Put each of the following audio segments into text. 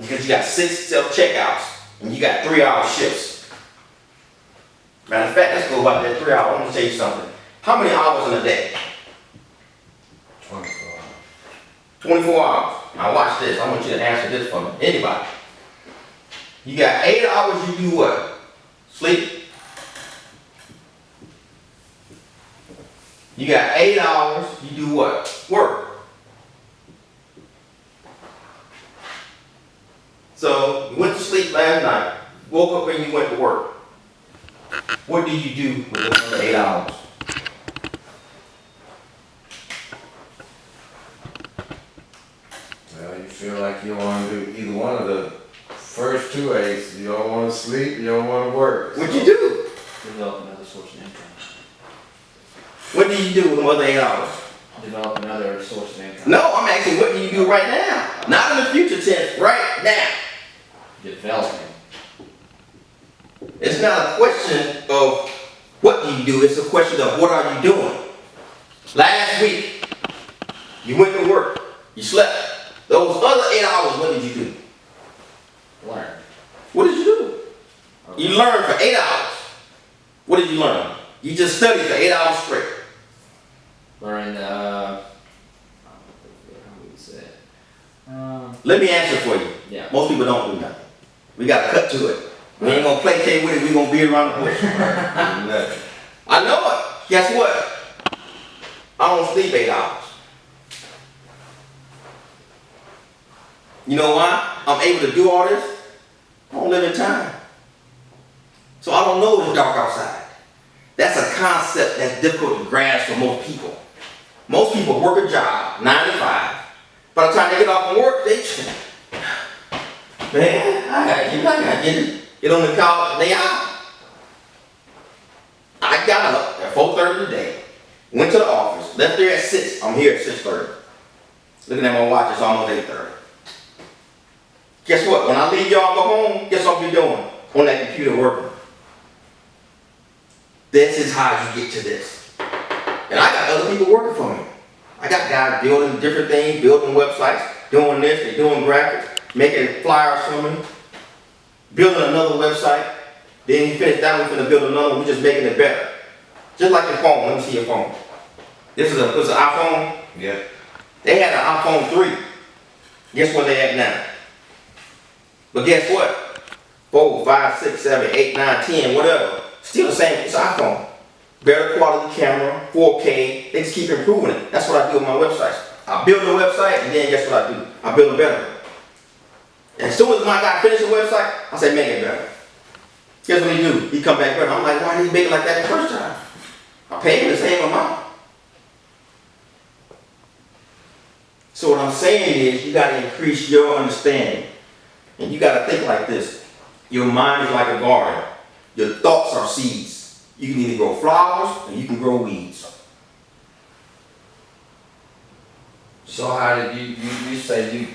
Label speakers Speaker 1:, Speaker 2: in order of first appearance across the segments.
Speaker 1: because you got 6 self-checkouts and you got 3-hour shifts. Matter of fact, let's go about that 3 hours. I'm gonna tell you something. How many hours in a day?
Speaker 2: 24 hours.
Speaker 1: 24 hours. Now watch this. I want you to answer this for me. Anybody. You got 8 hours, you do what? Sleep. You got 8 hours, you do what? Work. So, you went to sleep last night, woke up and you went to work. What do you do with those other 8 hours?
Speaker 2: Well, you feel like you want to do either one of the first 2 8s. You don't want to sleep, you don't want to work.
Speaker 1: What you do?
Speaker 3: Develop another source of income.
Speaker 1: What do you do with the other 8 hours?
Speaker 3: Develop another source of income.
Speaker 1: No, I'm asking what do you do right now? Not in the future tense, right now.
Speaker 3: Developing.
Speaker 1: It's not a question of what do you do, it's a question of what are you doing. Last week, you went to work, you slept. Those other 8 hours, what did you do?
Speaker 3: Learn.
Speaker 1: What did you do? You learned for 8 hours. What did you learn? You just studied for 8 hours straight.
Speaker 3: Learn, how would you say it?
Speaker 1: Let me answer for you.
Speaker 3: Yeah.
Speaker 1: Most people don't do nothing. We gotta cut to it. We ain't gonna placate with it, we gonna beat around the bush. I know it. Guess what? I don't sleep 8 hours. You know why? I'm able to do all this. I don't live in time. So I don't know it's dark outside. That's a concept that's difficult to grasp for most people. Most people work a job, 9 to 5. By the time they get off from work, they man, I gotta get on the couch and they out. I got up at 4:30 today, went to the office, left there at 6. I'm here at 6:30. Looking at my watch, it's almost 8:30. Guess what? When I leave y'all go home, guess what I'll be doing? On that computer working. This is how you get to this. And I got other people working for me. I got guys building different things, building websites, doing this, they're doing graphics, making flyers for me, building another website. Then you finish that one, we're gonna build another one, we're just making it better. Just like your phone, let me see your phone. This is an iPhone?
Speaker 2: Yeah.
Speaker 1: They had an iPhone 3. Guess what they at now? But guess what? 4, 5, 6, 7, 8, 9, 10, whatever. Still the same, it's an iPhone. Better quality camera, 4K, they just keep improving it. That's what I do with my websites. I build a website and then guess what I do? I build it better. And as soon as my guy finishes the website, I say make it better. Guess what he do? He come back better. I'm like, why did he make it like that the first time? I paid him the same amount. So what I'm saying is you gotta increase your understanding. And you gotta think like this. Your mind is like a garden. Your thoughts are seeds. You can either grow flowers or you can grow weeds.
Speaker 2: So how did you say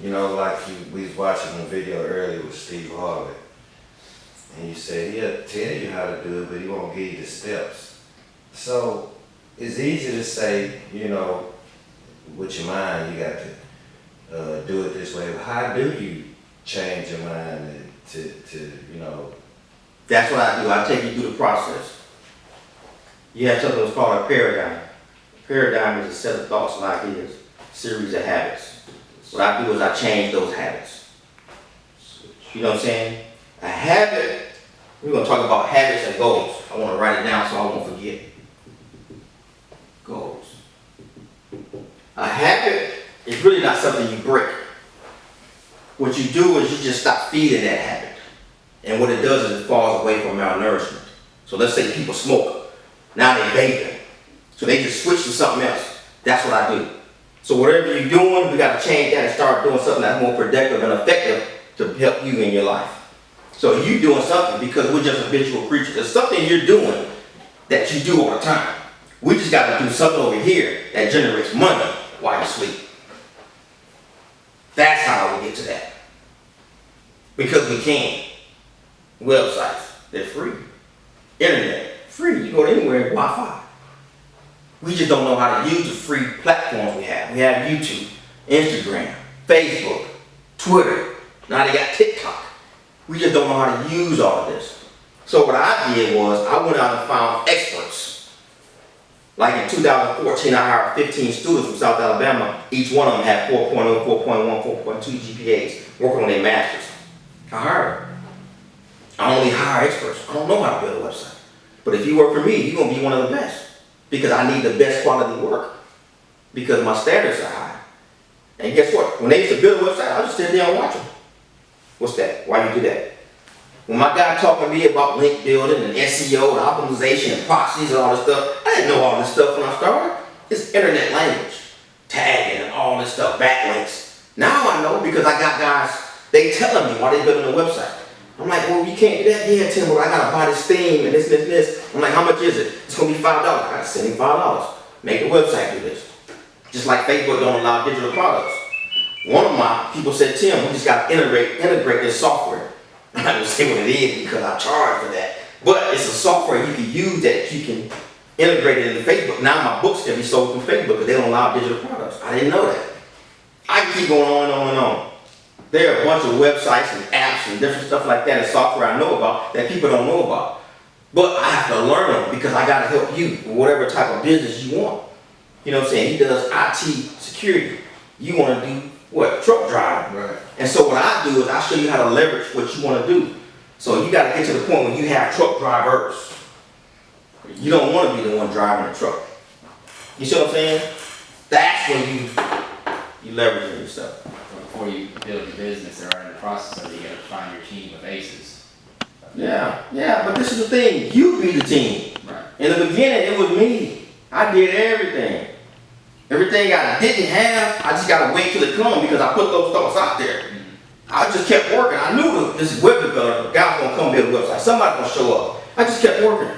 Speaker 2: you know, like we was watching a video earlier with Steve Harvey, and you said he'll tell you how to do it, but he won't give you the steps. So it's easy to say, you know, with your mind, you got to do it this way. But how do you change your mind to you know?
Speaker 1: That's what I do. I take you through the process. You have something that's called a paradigm. A paradigm is a set of thoughts and ideas, a series of habits. What I do is I change those habits. You know what I'm saying? A habit, we're going to talk about habits and goals. I want to write it down so I won't forget. Goals. A habit is really not something you break. What you do is you just stop feeding that habit. And what it does is it falls away from malnourishment. So let's say people smoke. Now they vaping. So they just switch to something else. That's what I do. So whatever you're doing, we got to change that and start doing something that's more productive and effective to help you in your life. So you're doing something because we're just habitual creatures. There's something you're doing that you do all the time. We just got to do something over here that generates money while you sleep. That's how we get to that. Because we can. Websites, they're free. Internet, free. You go anywhere, Wi-Fi. We just don't know how to use the free platforms we have. We have YouTube, Instagram, Facebook, Twitter, Now they got TikTok. We just don't know how to use all of this. So what I did was I went out and found experts. Like in 2014, I hired 15 students from South Alabama. Each one of them had 4.0, 4.1, 4.2 GPAs working on their masters. I hired them. I only hire experts. I don't know how to build a website. But if you work for me, you're going to be one of the best. Because I need the best quality work. Because my standards are high. And guess what? When they used to build a website, I just sit there and watch them. What's that? Why you do that? When my guy talking to me about link building and SEO and optimization and proxies and all this stuff, I didn't know all this stuff when I started. It's internet language. Tagging and all this stuff, backlinks. Now I know because I got guys, they telling me why they building a website. I'm like, well, you can't do that. Yeah, Tim, well, I gotta buy this theme and this. I'm like, how much is it? It's gonna be $5. I gotta send him $5. Make the website do this. Just like Facebook don't allow digital products. One of my people said, Tim, we just gotta integrate this software. I'm not gonna say what it is because I charge for that. But it's a software you can use that you can integrate it into Facebook. Now my books can be sold through Facebook because they don't allow digital products. I didn't know that. I can keep going on and on and on. There are a bunch of websites and apps and different stuff like that and software I know about that people don't know about. But I have to learn them because I gotta help you with whatever type of business you want. You know what I'm saying? He does IT security. You wanna do what? Truck driving.
Speaker 2: Right.
Speaker 1: And so what I do is I show you how to leverage what you wanna do. So you gotta get to the point when you have truck drivers. You don't wanna be the one driving the truck. You see what I'm saying? That's when you leverage your stuff.
Speaker 3: Before you build your business or are in the process of it, you gotta find your team of aces.
Speaker 1: Yeah, but this is the thing. You be the team.
Speaker 3: Right.
Speaker 1: In the beginning, it was me. I did everything. Everything I didn't have, I just gotta wait till it comes because I put those thoughts out there. I just kept working. I knew this web developer, guy was gonna come build a website. Somebody gonna show up. I just kept working.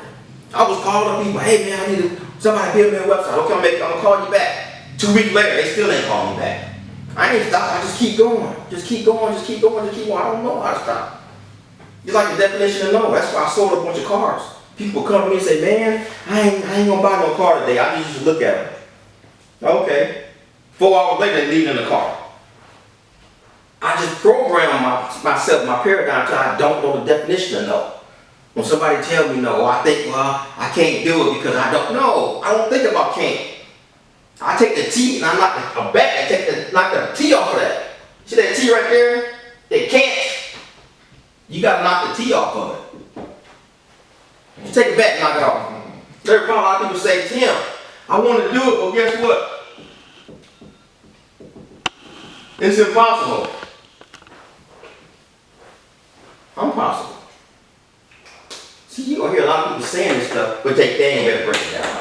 Speaker 1: I was calling people, hey man, I need somebody build me a website. Okay, I'm gonna call you back. 2 weeks later, they still ain't calling me back. I ain't stop. I just keep going. Just keep going. I don't know how to stop. It's like the definition of no. That's why I sold a bunch of cars. People come to me and say, man, I ain't gonna buy no car today. I just look at them. Okay. 4 hours later, they leave in the car. I just program myself, my paradigm, until I don't know the definition of no. When somebody tells me no, I think, well, I can't do it because I don't know. I don't think about can't. I take the T and I knock a bat and knock the T off of that. See that T right there? They can't. You gotta knock the T off of it. You take a bat and knock it off. There's a lot of people say, Tim, I want to do it, but guess what? It's impossible. I'm possible. See, you're gonna hear a lot of people saying this stuff, but they ain't better break it down.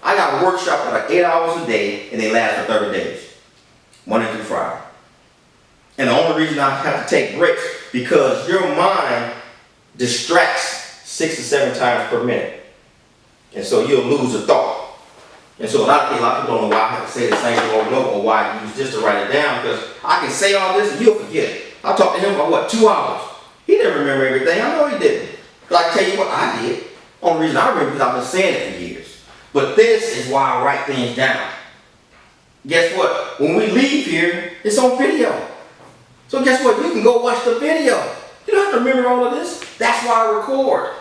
Speaker 1: I got a workshop that like 8 hours a day, and they last for 30 days, Monday through Friday. And the only reason I have to take breaks because your mind distracts 6 to 7 times per minute, and so you'll lose a thought. And so a lot of people don't know why I have to say the same thing over and over, or why I use this to write it down, because I can say all this and you'll forget it. I talked to him for what, 2 hours? He didn't remember everything. I know he didn't. But I can tell you what I did. Only reason I remember is because I've been saying it for years. But this is why I write things down. Guess what? When we leave here, it's on video. So guess what? You can go watch the video. You don't have to remember all of this. That's why I record.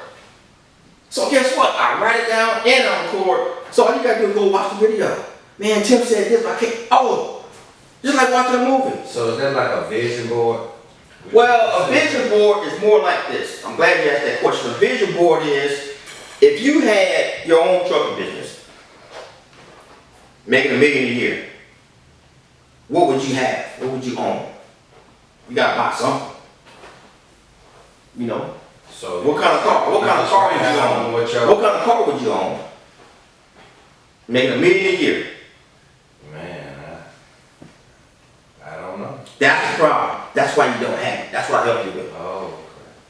Speaker 1: So guess what? I write it down and I record. So all you gotta do is go watch the video. Man, Tim said this, but I can't. Oh, just like watching a movie.
Speaker 2: So is that like a vision board?
Speaker 1: Well, a vision board is more like this. I'm glad you asked that question. A vision board is, if you had your own trucking business, making $1 million a year, what would you have? What would you own? You gotta buy something. You know?
Speaker 2: So
Speaker 1: What kind of car? What kind of car would you own? What kind of car would you own? Making $1 million a year.
Speaker 2: Man, I don't know.
Speaker 1: That's the problem. That's why you don't have it. That's what I help you with.
Speaker 2: Oh.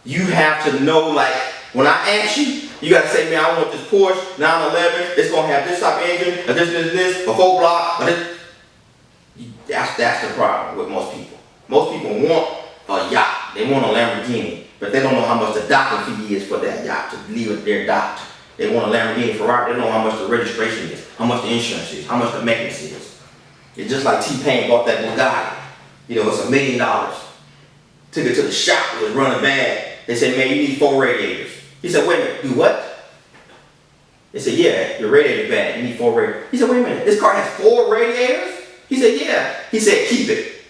Speaker 1: You have to know, like, when I ask you, you gotta say, man, I want this Porsche 911. It's gonna have this type of engine, or this, a 4-block. That's the problem with most people. Most people want a yacht. They want a Lamborghini, but they don't know how much the docking fee is for that yacht to leave it there docked. They want a Lamborghini Ferrari. They don't know how much the registration is, how much the insurance is, how much the maintenance is. It's just like T-Pain bought that Bugatti. You know, it's $1 million. Took it to the shop, it was running bad. They said, man, you need 4 radiators. He said, wait a minute, do what? They said, yeah, your radiator's bad, you need 4 radiators. He said, wait a minute, this car has 4 radiators? He said, yeah. He said, keep it.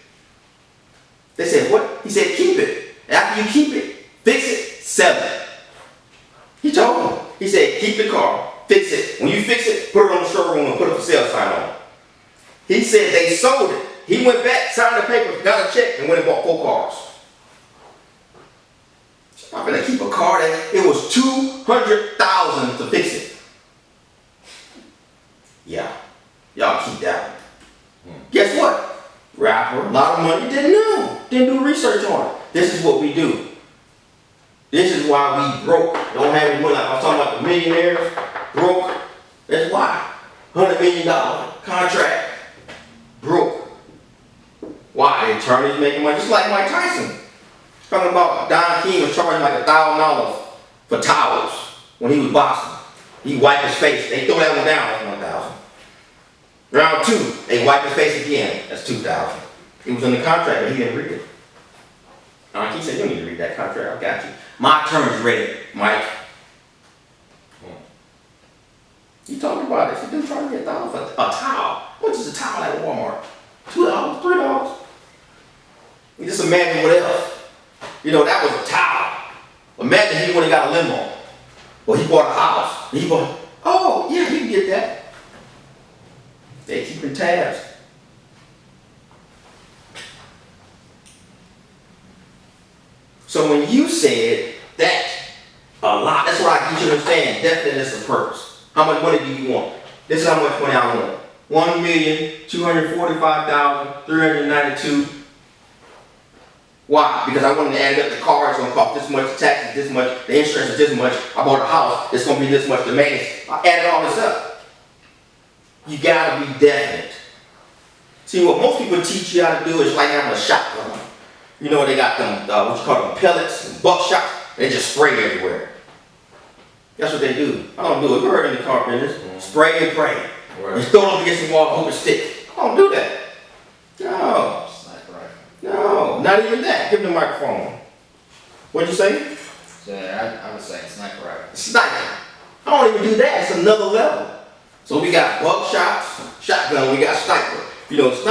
Speaker 1: They said, what? He said, keep it. After you keep it, fix it, sell it. He told them. He said, keep the car, fix it. When you fix it, put it on the showroom and put a for sale sign on it. He said they sold it. He went back, signed the paper, got a check, and went and bought 4 cars. I'm gonna keep a car that it was $200,000 to fix it. Yeah, y'all keep that one. Guess what? Rapper, a lot of money, didn't know, didn't do research on it. This is what we do. This is why we broke, don't have any money. Like I was talking about the millionaires, broke. That's why. $100 million contract, broke. Why? The attorneys making money, just like Mike Tyson. Talking about Don King was charging like $1,000 for towels when he was boxing. He wiped his face. They throw that one down, that's $1,000. Round 2, they wipe his face again, that's $2,000. It was in the contract, but he didn't read it. Don King said, you don't need to read that contract, I got you. My attorney's read it, Mike. He talked about it. He didn't charge me $1,000 for a towel. How much is a towel at Walmart? $2, $3. You just imagine what else. You know, that was a towel. Imagine he would have got a limo. Or he bought a house. He bought, oh, yeah, you can get that. They keeping tabs. So when you said that, a lot, that's what I get you to understand, definiteness of purpose. How much money do you want? This is how much money I want. $1,245,392. Why? Because I wanted to add up the car, it's gonna cost this much, the taxes this much, the insurance is this much, I bought a house, it's gonna be this much, the maintenance. I added all this up. You gotta be definite. See, what most people teach you how to do is like having a shotgun. You know, they got them, what you call them, pellets and buckshot, they just spray everywhere. That's what they do. I don't do it. You heard in the car business. Spray and pray.
Speaker 2: Right.
Speaker 1: And throw it up against the wall, hope it stick. I don't do that. No. No, not even that. Give them the microphone. What'd you say?
Speaker 3: So I would say sniper rifle.
Speaker 1: Sniper. I don't even do that. It's another level. So we got buckshots, shotgun, we got sniper. You know,